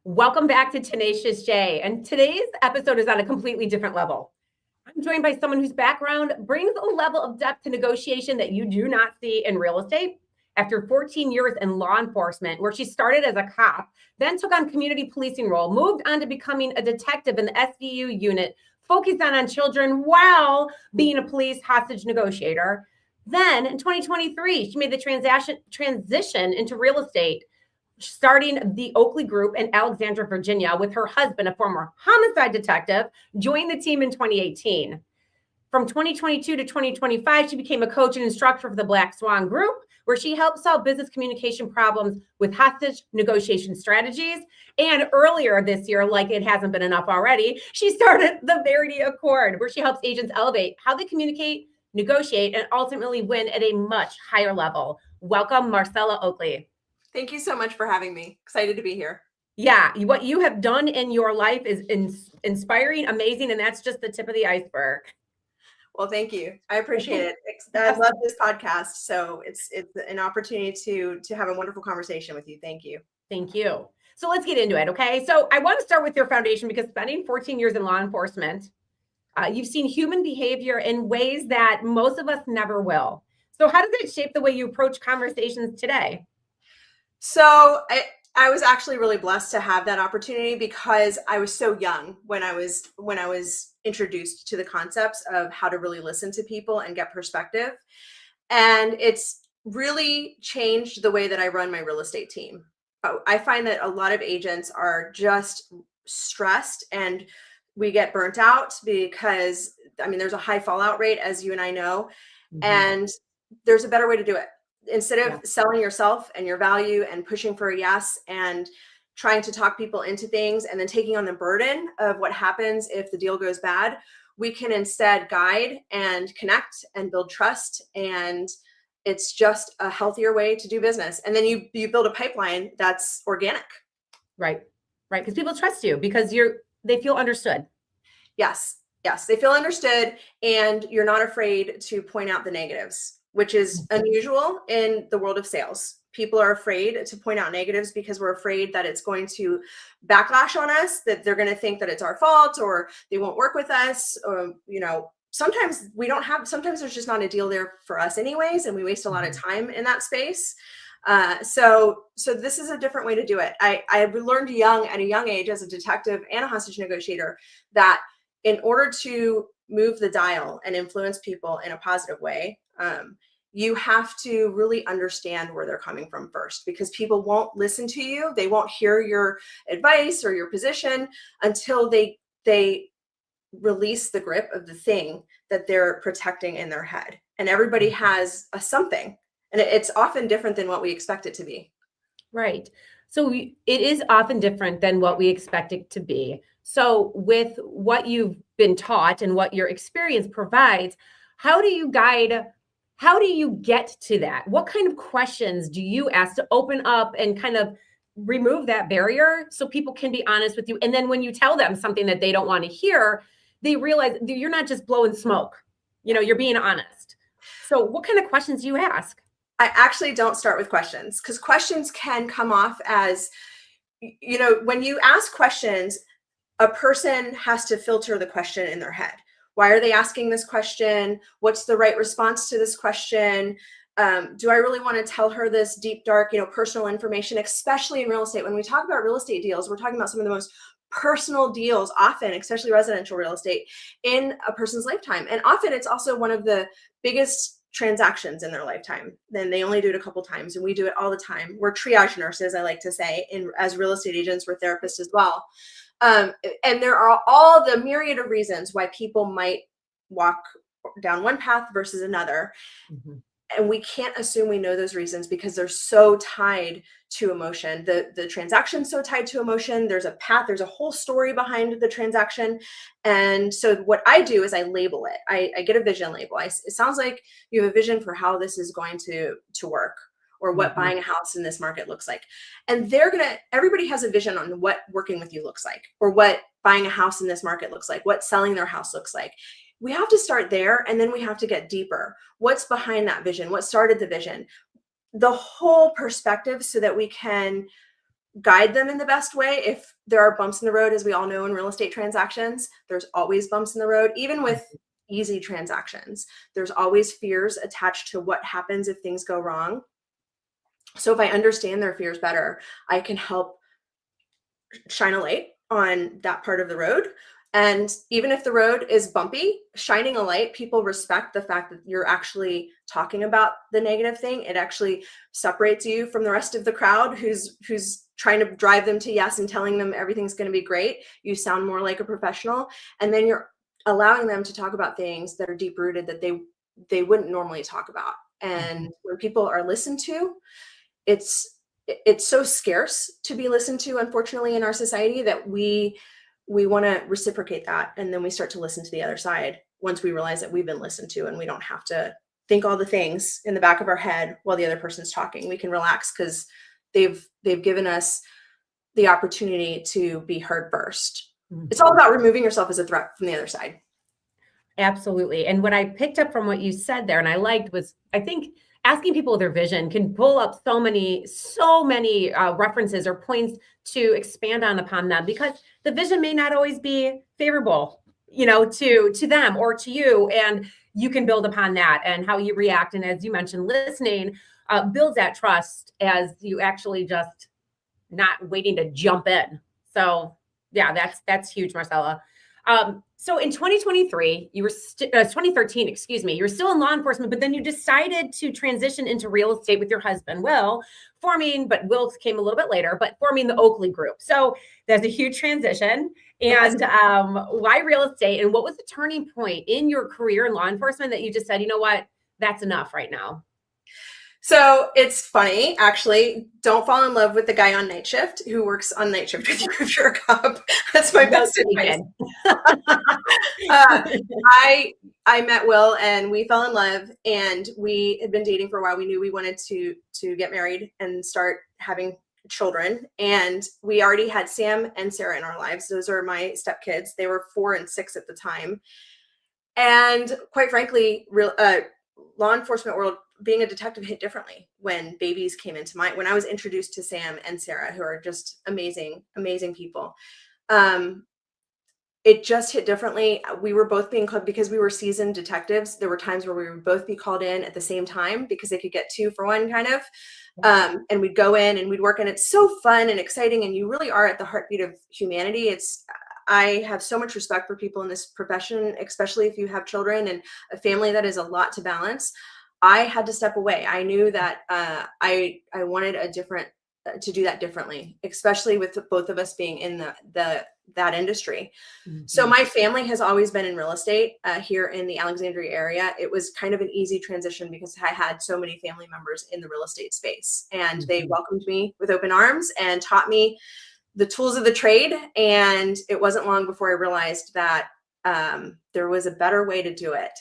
Welcome back to Tenacious J. And today's episode is on a completely different level. I'm joined by someone whose background brings a level of depth to negotiation that you do not see in real estate. After 14 years in law enforcement, where she started as a cop, then took on community policing role, moved on to becoming a detective in the SVU unit, focused on children while being a police hostage negotiator. Then in 2023, she made the transition into real estate, starting the Oakley Group in Alexandria, Virginia, with her husband, a former homicide detective, joined the team in 2018. From 2022 to 2025, she became a coach and instructor for the Black Swan Group, where she helped solve business communication problems with hostage negotiation strategies. And earlier this year, like it hasn't been enough already, she started the Verity Accord, where she helps agents elevate how they communicate, negotiate, and ultimately win at a much higher level. Welcome, Marcella Oakley. Thank you so much for having me. Excited to be here. Yeah, what you have done in your life is inspiring, amazing, and that's just the tip of the iceberg. Well, thank you. I appreciate it. I love this podcast, so it's an opportunity to have a wonderful conversation with you. Thank you. Thank you. So let's get into it, okay? So I want to start with your foundation because spending 14 years in law enforcement, you've seen human behavior in ways that most of us never will. So how does it shape the way you approach conversations today? So I was actually really blessed to have that opportunity because I was so young when I was introduced to the concepts of how to really listen to people and get perspective. And it's really changed the way that I run my real estate team. I find that a lot of agents are just stressed and we get burnt out because, there's a high fallout rate, as you and I know, and there's a better way to do it. Instead of selling yourself and your value and pushing for a yes and trying to talk people into things and then taking on the burden of what happens if the deal goes bad, we can instead guide and connect and build trust. And it's just a healthier way to do business. And then you build a pipeline that's organic. Right. Because people trust you because they feel understood. Yes, they feel understood and you're not afraid to point out the negatives, which is unusual in the world of sales. People are afraid to point out negatives because we're afraid that it's going to backlash on us, that they're going to think that it's our fault or they won't work with us. Or, sometimes sometimes there's just not a deal there for us anyways. And we waste a lot of time in that space. So this is a different way to do it. I learned at a young age as a detective and a hostage negotiator that in order to move the dial and influence people in a positive way, you have to really understand where they're coming from first, because people won't listen to you. They won't hear your advice or your position until they release the grip of the thing that they're protecting in their head. And everybody has a something, and it's often different than what we expect it to be. Right. So it is often different than what we expect it to be. So with what you've been taught and what your experience provides, how do you get to that? What kind of questions do you ask to open up and kind of remove that barrier so people can be honest with you? And then when you tell them something that they don't want to hear, they realize you're not just blowing smoke. You're being honest. So what kind of questions do you ask? I actually don't start with questions because questions can come off as, when you ask questions, a person has to filter the question in their head. Why are they asking this question? What's the right response to this question? Do I really want to tell her this deep, dark, personal information, especially in real estate? When we talk about real estate deals, we're talking about some of the most personal deals, often, especially residential real estate, in a person's lifetime. And often it's also one of the biggest transactions in their lifetime. Then they only do it a couple times, and we do it all the time. We're triage nurses, I like to say, as real estate agents, we're therapists as well. And there are all the myriad of reasons why people might walk down one path versus another. And we can't assume we know those reasons because they're so tied to emotion. The transaction's so tied to emotion. There's a path, there's a whole story behind the transaction. And so what I do is I label it. I get a vision label. It sounds like you have a vision for how this is going to work, or what buying a house in this market looks like. And everybody has a vision on what working with you looks like, or what buying a house in this market looks like, what selling their house looks like. We have to start there, and then we have to get deeper. What's behind that vision? What started the vision? The whole perspective, so that we can guide them in the best way. If there are bumps in the road, as we all know in real estate transactions, there's always bumps in the road. Even with easy transactions, there's always fears attached to what happens if things go wrong. So if I understand their fears better, I can help shine a light on that part of the road. And even if the road is bumpy, shining a light, people respect the fact that you're actually talking about the negative thing. It actually separates you from the rest of the crowd who's trying to drive them to yes and telling them everything's going to be great. You sound more like a professional. And then you're allowing them to talk about things that are deep rooted that they wouldn't normally talk about. And when people are listened to, it's so scarce to be listened to, unfortunately, in our society, that we want to reciprocate that. And then we start to listen to the other side once we realize that we've been listened to, and we don't have to think all the things in the back of our head while the other person's talking. We can relax because they've given us the opportunity to be heard first. It's all about removing yourself as a threat from the other side. Absolutely. And what I picked up from what you said there and I liked was, I think asking people their vision can pull up so many references or points to expand upon them, because the vision may not always be favorable, to them or to you. And you can build upon that and how you react. And as you mentioned, listening builds that trust as you actually just not waiting to jump in. So yeah, that's huge, Marcella. So in 2023, 2013, excuse me, you were still in law enforcement, but then you decided to transition into real estate with your husband, Will, but Will came a little bit later, but forming the Oakley Group. So there's a huge transition. And why real estate? And what was the turning point in your career in law enforcement that you just said, you know what, that's enough right now? So it's funny, actually. Don't fall in love with the guy on night shift who works on night shift with you if you're a cop. That's my best advice. I met Will and we fell in love, and we had been dating for a while. We knew we wanted to get married and start having children. And we already had Sam and Sarah in our lives. Those are my stepkids. They were 4 and 6 at the time. And quite frankly, law enforcement world, being a detective hit differently when babies came into when I was introduced to Sam and Sarah, who are just amazing, amazing people. It just hit differently. We were both being called because we were seasoned detectives. There were times where we would both be called in at the same time because they could get 2 for 1 kind of. And we'd go in and we'd work, and it's so fun and exciting. And you really are at the heartbeat of humanity. I have so much respect for people in this profession, especially if you have children and a family. That is a lot to balance. I had to step away. I knew that I wanted to do that differently, especially with both of us being in that industry. So my family has always been in real estate here in the Alexandria area. It was kind of an easy transition because I had so many family members in the real estate space, and they welcomed me with open arms and taught me the tools of the trade. And it wasn't long before I realized that there was a better way to do it.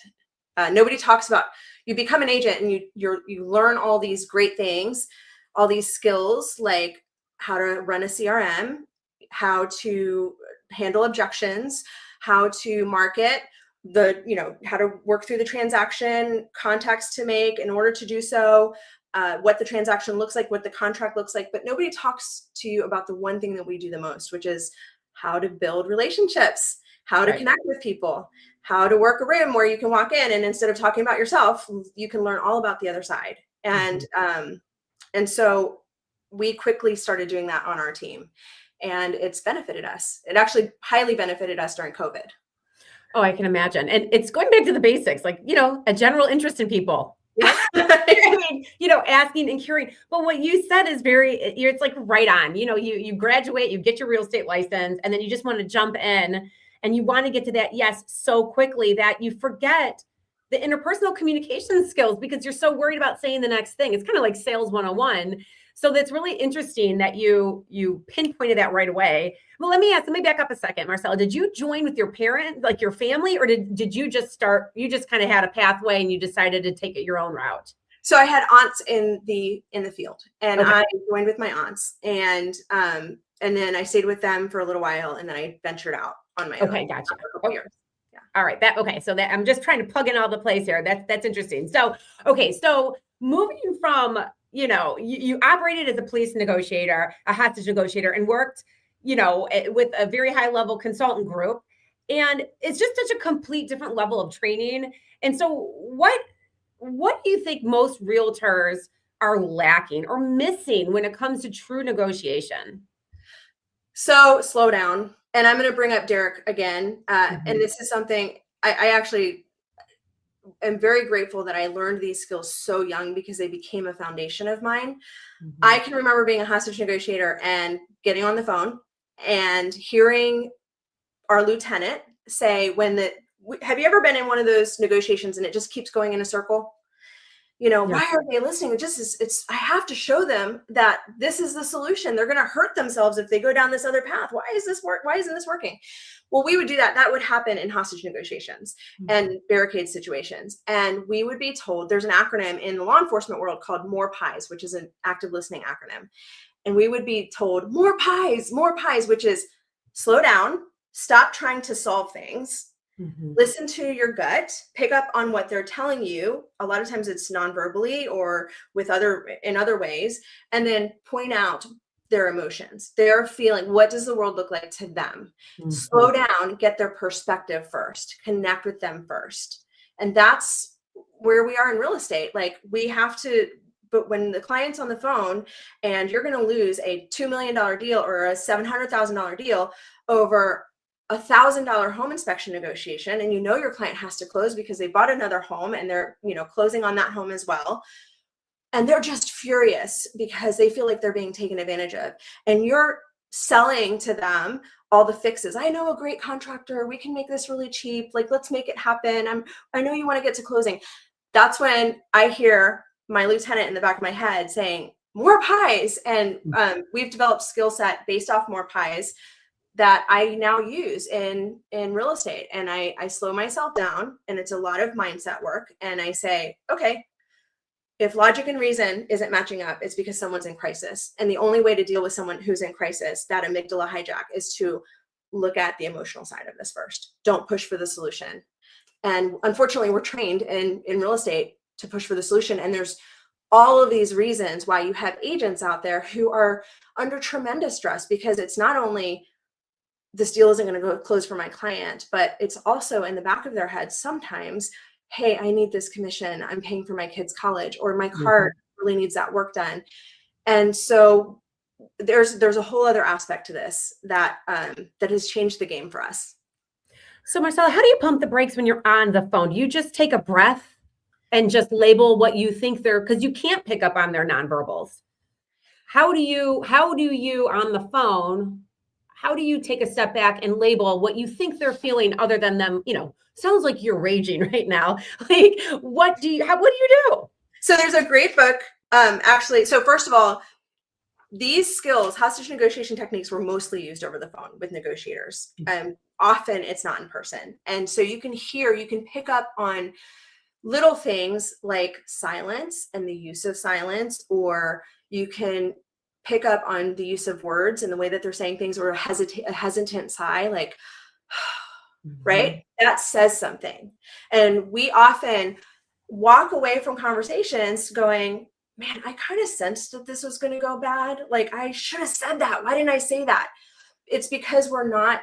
Nobody talks about, you become an agent and you learn all these great things, all these skills, like how to run a CRM, how to handle objections, how to market, how to work through the transaction, contacts to make in order to do so, what the transaction looks like, what the contract looks like. But nobody talks to you about the one thing that we do the most, which is how to build relationships, how to connect with people, how to work a room where you can walk in and instead of talking about yourself, you can learn all about the other side. And so we quickly started doing that on our team, and it's benefited us. It actually highly benefited us during COVID. Oh, I can imagine. And it's going back to the basics, like, a general interest in people. Yeah. I mean, asking and curing. But what you said is it's like right on. You graduate, you get your real estate license, and then you just want to jump in and you want to get to that yes so quickly that you forget the interpersonal communication skills because you're so worried about saying the next thing. It's kind of like sales 101. So that's really interesting that you pinpointed that right away. Well, let me back up a second, Marcella. Did you join with your parents, like your family, or did you just kind of had a pathway and you decided to take it your own route? So I had aunts in the field, and I joined with my aunts, and then I stayed with them for a little while, and then I ventured out on my own. Okay, gotcha. Years. Yeah. All right. So I'm just trying to plug in all the plays here. That's interesting. So, okay. So moving from you operated as a police negotiator, a hostage negotiator, and worked, with a very high level consultant group. And it's just such a complete different level of training. And so what do you think most realtors are lacking or missing when it comes to true negotiation? So slow down. And I'm going to bring up Derek again. And this is something I actually am very grateful that I learned these skills so young because they became a foundation of mine. I can remember being a hostage negotiator and getting on the phone and hearing our lieutenant say, have you ever been in one of those negotiations and it just keeps going in a circle? Why are they listening? I have to show them that this is the solution. They're going to hurt themselves if they go down this other path. Why isn't this working? Well, we would do that. That would happen in hostage negotiations and barricade situations. And we would be told, there's an acronym in the law enforcement world called MORE PIES, which is an active listening acronym. And we would be told MORE PIES, which is slow down, stop trying to solve things. Listen to your gut, pick up on what they're telling you. A lot of times it's non-verbally or in other ways, and then point out their emotions, their feeling. What does the world look like to them? Slow down, get their perspective first, connect with them first. And that's where we are in real estate. Like we have to, but when the client's on the phone and you're going to lose a $2 million deal or a $700,000 deal over $1,000 home inspection negotiation, and your client has to close because they bought another home and they're closing on that home as well, and they're just furious because they feel like they're being taken advantage of, and you're selling to them all the fixes. I know a great contractor, we can make this really cheap, like let's make it happen. I know you want to get to closing. That's when I hear my lieutenant in the back of my head saying MORE PIES, and we've developed skill set based off MORE PIES that I now use in real estate. And I slow myself down, and it's a lot of mindset work. And I say, okay, if logic and reason isn't matching up, it's because someone's in crisis. And the only way to deal with someone who's in crisis, that amygdala hijack, is to look at the emotional side of this first. Don't push for the solution. And unfortunately, we're trained in real estate to push for the solution. And there's all of these reasons why you have agents out there who are under tremendous stress, because it's not only this deal isn't going to go close for my client, but it's also in the back of their head sometimes, hey, I need this commission, I'm paying for my kids' college, or my car really needs that work done. And so there's a whole other aspect to this that has changed the game for us. So Marcella, how do you pump the brakes when you're on the phone? Do you just take a breath and just label what you think because you can't pick up on their nonverbals? How do you on the phone, how do you take a step back and label what you think they're feeling, other than them, sounds like you're raging right now. Like, what do you do? So there's a great book, actually. So first of all, these skills, hostage negotiation techniques, were mostly used over the phone with negotiators. Often it's not in person. And so you can pick up on little things like silence and the use of silence, or you can pick up on the use of words and the way that they're saying things, or a hesitant sigh, like, right? That says something. And we often walk away from conversations going, man, I kind of sensed that this was going to go bad. Like, I should have said that. Why didn't I say that? It's because we're not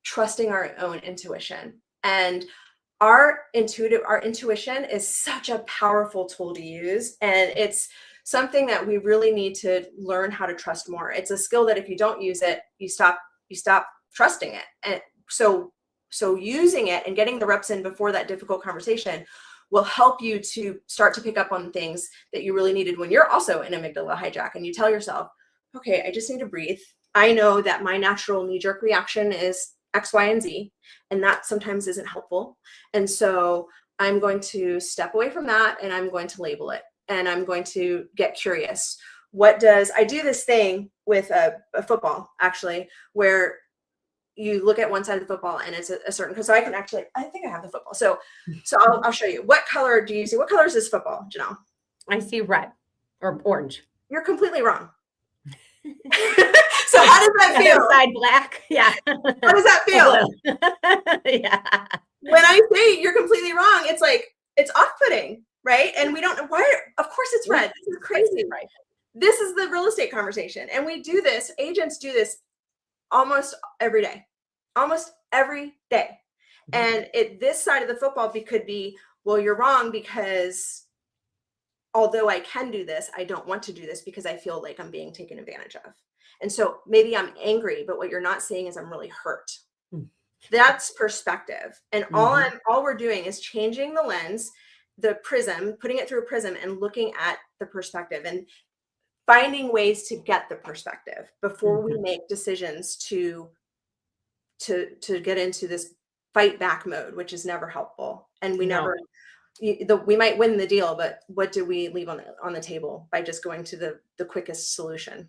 trusting our own intuition. And our intuition is such a powerful tool to use. And it's something that we really need to learn how to trust more. It's a skill that if you don't use it, you stop trusting it. And so using it and getting the reps in before that difficult conversation will help you to start to pick up on things that you really needed when you're also in amygdala hijack, and you tell yourself, okay, I just need to breathe. I know that my natural knee-jerk reaction is X, Y, and Z, and that sometimes isn't helpful. And so I'm going to step away from that, and I'm going to label it, and I'm going to get curious. I do this thing with a football, actually, where you look at one side of the football and it's a certain, so I think I have the football. So I'll show you. What color do you see? What color is this football, Janelle? I see red or orange. You're completely wrong. So how does that feel? Side black. Yeah. How does that feel? Yeah. When I say you're completely wrong, it's like, it's off-putting. right? And we don't know why. Of course it's red. This is crazy. Right. This is the real estate conversation. And we do this, agents do this almost every day. Almost every day. And this side of the football could be, well, you're wrong because although I can do this, I don't want to do this because I feel like I'm being taken advantage of. And so maybe I'm angry, but what you're not seeing is I'm really hurt. That's perspective. And all we're doing is changing the lens, the prism, putting it through a prism and looking at the perspective and finding ways to get the perspective before we make decisions to get into this fight back mode, which is never helpful. And we we might win the deal, but what do we leave on the table by just going to the quickest solution?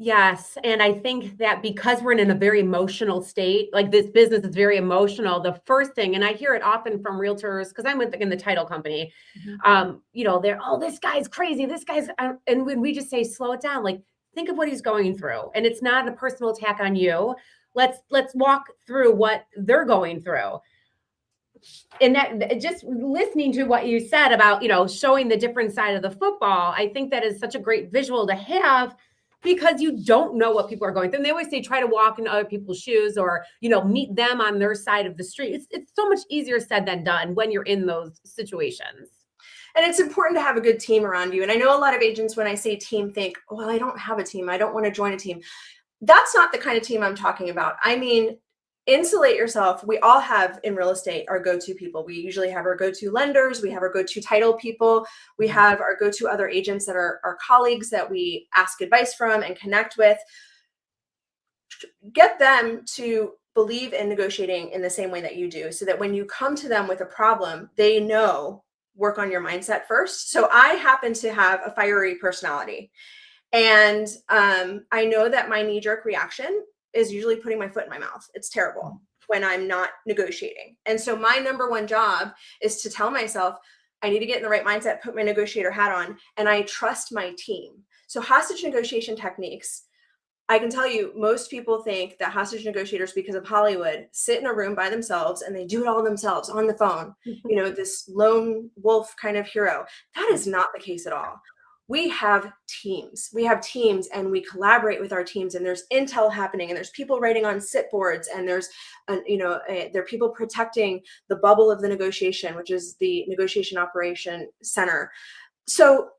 Yes. And I think that because we're in a very emotional state, like this business is very emotional, the first thing, and I hear it often from realtors, because I'm in the title company, they're, oh, this guy's crazy. This guy's, and when we just say, slow it down, like, think of what he's going through. And it's not a personal attack on you. Let's walk through what they're going through. And that, just listening to what you said about, showing the different side of the football, I think that is such a great visual to have, because you don't know what people are going through. And they always say, try to walk in other people's shoes or, meet them on their side of the street. It's so much easier said than done when you're in those situations. And it's important to have a good team around you. And I know a lot of agents, when I say team, think, well, I don't have a team. I don't want to join a team. That's not the kind of team I'm talking about. I mean, insulate yourself. We all have in real estate our go-to people. We usually have our go-to lenders. We have our go-to title people. We have our go-to other agents that are our colleagues that we ask advice from and connect with. Get them to believe in negotiating in the same way that you do, so that when you come to them with a problem, they know, work on your mindset first. So I happen to have a fiery personality. And I know that my knee-jerk reaction is usually putting my foot in my mouth. It's terrible when I'm not negotiating. And so my number one job is to tell myself, I need to get in the right mindset, put my negotiator hat on, and I trust my team. So hostage negotiation techniques, I can tell you, most people think that hostage negotiators, because of Hollywood, sit in a room by themselves and they do it all themselves on the phone, this lone wolf kind of hero. That is not the case at all. We have teams. And we collaborate with our teams, and there's intel happening, and there's people writing on sit boards, and there's, there are people protecting the bubble of the negotiation, which is the negotiation operation center. So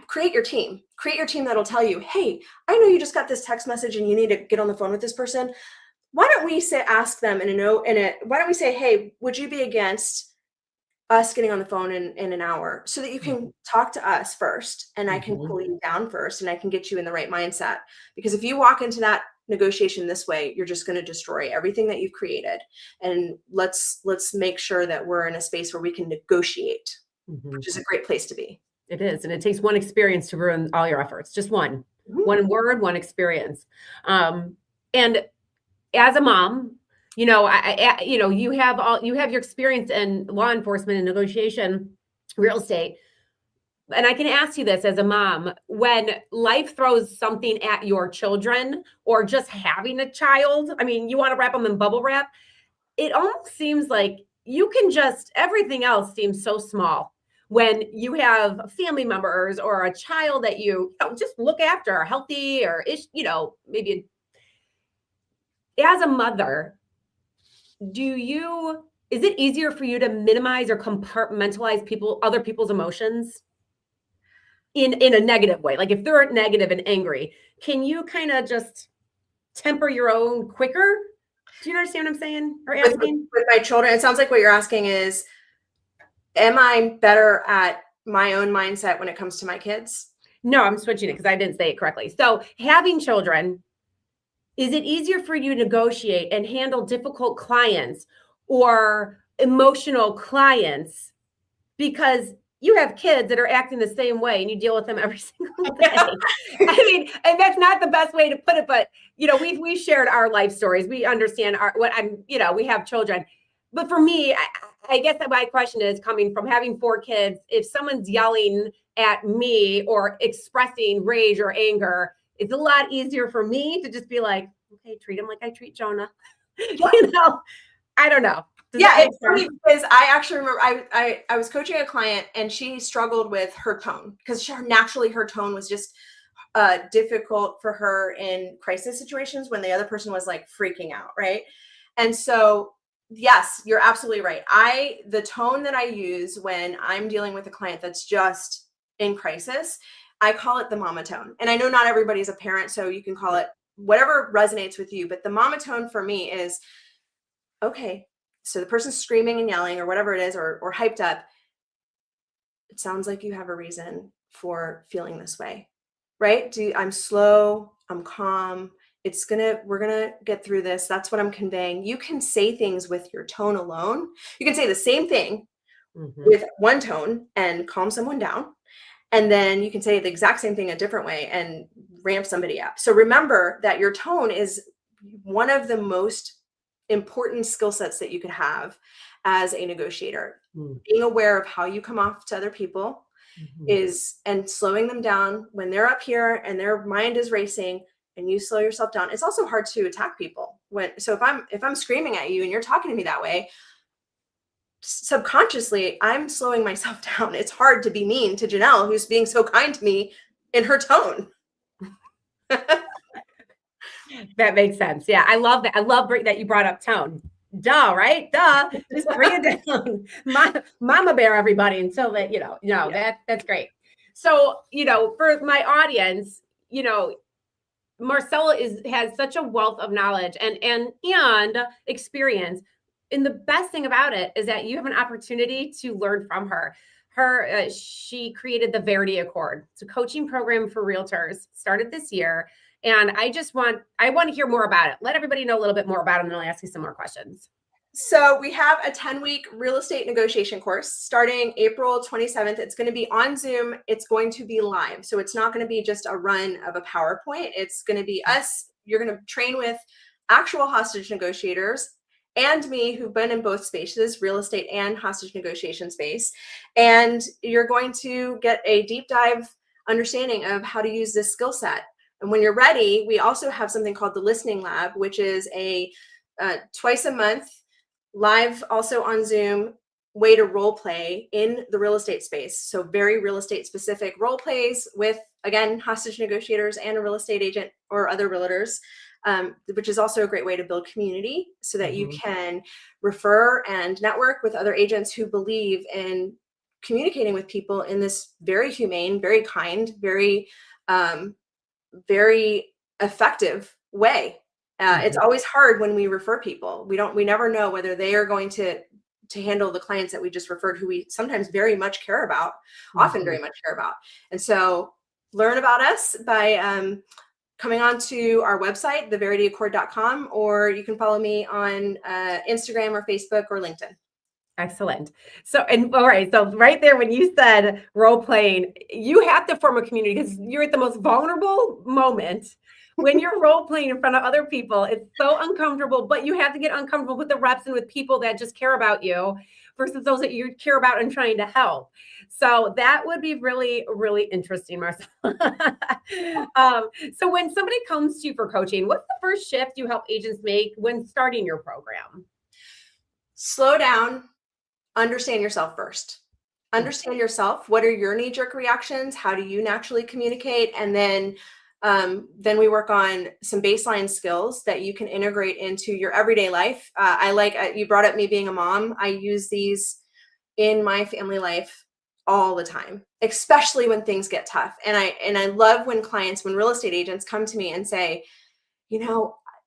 create your team that'll tell you, hey, I know you just got this text message and you need to get on the phone with this person. Why don't we ask them why don't we say, hey, would you be against us getting on the phone in an hour, so that you can talk to us first, and I can cool you down first, and I can get you in the right mindset. Because if you walk into that negotiation this way, you're just going to destroy everything that you've created. And let's make sure that we're in a space where we can negotiate, which is a great place to be. It is. And it takes one experience to ruin all your efforts. Just one word, one experience. And as a mom, you have your experience in law enforcement and negotiation, real estate. And I can ask you this as a mom, when life throws something at your children, or just having a child, I mean, you want to wrap them in bubble wrap. It almost seems like everything else seems so small when you have family members or a child that you just look after, are healthy, or maybe as a mother. Is it easier for you to minimize or compartmentalize other people's emotions in a negative way? Like if they're negative and angry, can you kind of just temper your own quicker? Do you understand what I'm saying or asking? With my children, it sounds like what you're asking is, am I better at my own mindset when it comes to my kids? No, I'm switching it because I didn't say it correctly. So having children, is it easier for you to negotiate and handle difficult clients or emotional clients because you have kids that are acting the same way and you deal with them every single day? I mean, and that's not the best way to put it, but we've shared our life stories. We understand we have children. But for me, I guess that my question is coming from having 4 kids. If someone's yelling at me or expressing rage or anger, it's a lot easier for me to just be like, okay, treat him like I treat Jonah, I don't know. Does Yeah, that make it's funny sense? because I actually remember I was coaching a client and she struggled with her tone because naturally her tone was just difficult for her in crisis situations when the other person was like freaking out, right? And so, yes, you're absolutely right. The tone that I use when I'm dealing with a client that's just in crisis, I call it the mama tone. And I know not everybody's a parent, so you can call it whatever resonates with you. But the mama tone for me is, okay, so the person's screaming and yelling or whatever it is, or hyped up. It sounds like you have a reason for feeling this way, right? I'm slow, I'm calm. We're gonna get through this. That's what I'm conveying. You can say things with your tone alone. You can say the same thing with one tone and calm someone down. And then you can say the exact same thing a different way and ramp somebody up. So remember that your tone is one of the most important skill sets that you could have as a negotiator. Being aware of how you come off to other people and slowing them down when they're up here and their mind is racing and you slow yourself down. It's also hard to attack people so if I'm screaming at you and you're talking to me that way, subconsciously I'm slowing myself down. It's hard to be mean to Janelle, who's being so kind to me in her tone. That makes sense. Yeah, I love that. I love that you brought up tone. Duh, right? Duh. Just bring it down. Mama bear everybody until that, that's great. So, for my audience, Marcella has such a wealth of knowledge and experience. And the best thing about it is that you have an opportunity to learn from her. She created the Verity Accord. It's a coaching program for realtors, started this year. And I want to hear more about it. Let everybody know a little bit more about it, and then I'll ask you some more questions. So we have a 10-week real estate negotiation course starting April 27th. It's going to be on Zoom. It's going to be live. So it's not going to be just a run of a PowerPoint. It's going to be us. You're going to train with actual hostage negotiators and me, who've been in both spaces, real estate and hostage negotiation space. And you're going to get a deep dive understanding of how to use this skill set. And when you're ready, we also have something called the Listening Lab, which is a twice a month live, also on Zoom, way to role play in the real estate space. So very real estate specific role plays with, again, hostage negotiators and a real estate agent or other realtors, which is also a great way to build community so that you can refer and network with other agents who believe in communicating with people in this very humane, very kind, very effective way. It's always hard when we refer people. We never know whether they are going to handle the clients that we just referred, who we sometimes very much care about, often very much care about. And so learn about us by coming on to our website, theverityaccord.com, or you can follow me on Instagram or Facebook or LinkedIn. Excellent. So, all right. So right there, when you said role playing, you have to form a community because you're at the most vulnerable moment when you're role playing in front of other people. It's so uncomfortable, but you have to get uncomfortable with the reps and with people that just care about you versus those that you care about and trying to help. So that would be really, really interesting, Marcella. So when somebody comes to you for coaching, what's the first shift you help agents make when starting your program? Slow down. Understand yourself first. Understand yourself. What are your knee-jerk reactions? How do you naturally communicate? And then we work on some baseline skills that you can integrate into your everyday life. You brought up me being a mom. I use these in my family life all the time, especially when things get tough. And I love when real estate agents come to me and say,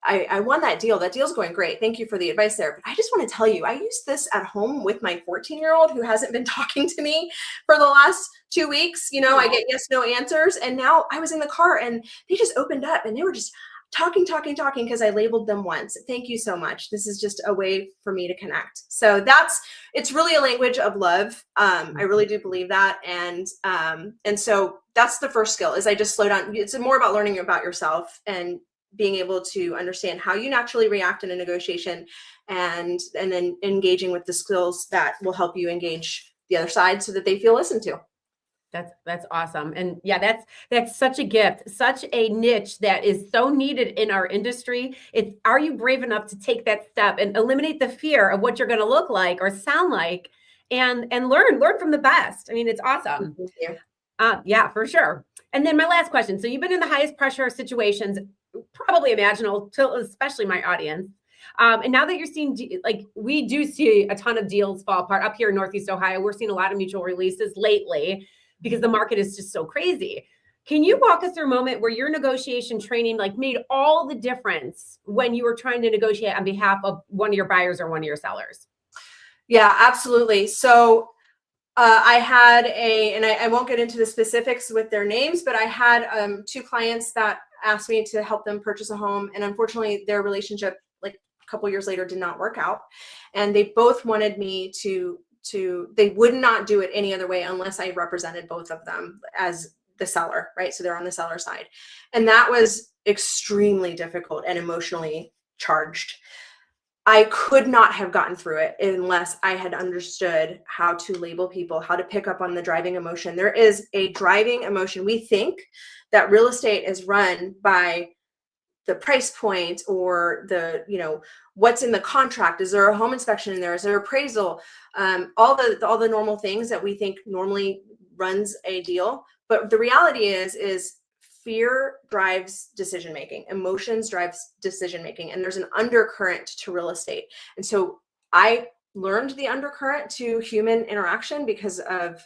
I won that deal. That deal's going great. Thank you for the advice there. But I just want to tell you, I used this at home with my 14-year-old who hasn't been talking to me for the last 2 weeks. I get yes, no answers. And now I was in the car and they just opened up and they were just talking because I labeled them once. Thank you so much. This is just a way for me to connect. So it's really a language of love. I really do believe that. And so that's the first skill is I just slow down. It's more about learning about yourself and being able to understand how you naturally react in a negotiation and then engaging with the skills that will help you engage the other side so that they feel listened to. That's awesome. And yeah, that's such a gift, such a niche that is so needed in our industry. It's, are you brave enough to take that step and eliminate the fear of what you're going to look like or sound like, and learn from the best? I mean, it's awesome. Thank you. Yeah, for sure. And then my last question. So you've been in the highest pressure situations probably imaginable to especially my audience. And now that you're seeing, like, we do see a ton of deals fall apart up here in Northeast Ohio. We're seeing a lot of mutual releases lately because the market is just so crazy. Can you walk us through a moment where your negotiation training like made all the difference when you were trying to negotiate on behalf of one of your buyers or one of your sellers? Yeah, absolutely. So I had and I won't get into the specifics with their names, but I had 2 clients that asked me to help them purchase a home. And unfortunately, their relationship, like a couple years later, did not work out. And they both wanted me they would not do it any other way unless I represented both of them as the seller, right? So they're on the seller side. And that was extremely difficult and emotionally charged. I could not have gotten through it unless I had understood how to label people, how to pick up on the driving emotion. There is a driving emotion. We think that real estate is run by the price point or what's in the contract. Is there a home inspection in there? Is there appraisal? All the normal things that we think normally runs a deal. But the reality is fear drives decision making, emotions drives decision making, and there's an undercurrent to real estate. And so I learned the undercurrent to human interaction because of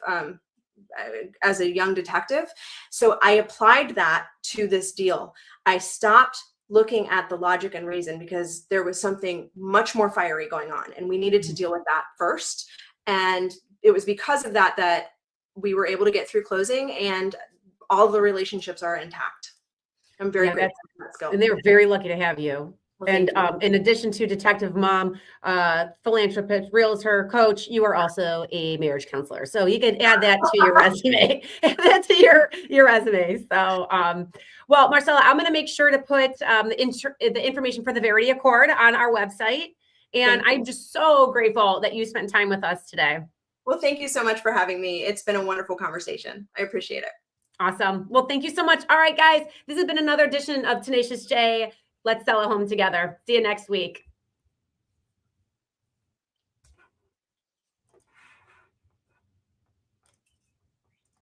as a young detective. So I applied that to this deal. I stopped looking at the logic and reason because there was something much more fiery going on, and we needed to deal with that first. And it was because of that that we were able to get through closing, and all the relationships are intact. I'm very grateful for that skill. And they were very lucky to have you. Well, and thank you. in addition to detective mom, philanthropist, realtor, coach, you are also a marriage counselor. So you can add that to your resume. Add that to your resume. So, well, Marcella, I'm going to make sure to put the information for the Verity Accord on our website. And I'm just so grateful that you spent time with us today. Well, thank you so much for having me. It's been a wonderful conversation. I appreciate it. Awesome. Well, thank you so much. All right, guys, this has been another edition of Tenacious J. Let's sell a home together. See you next week.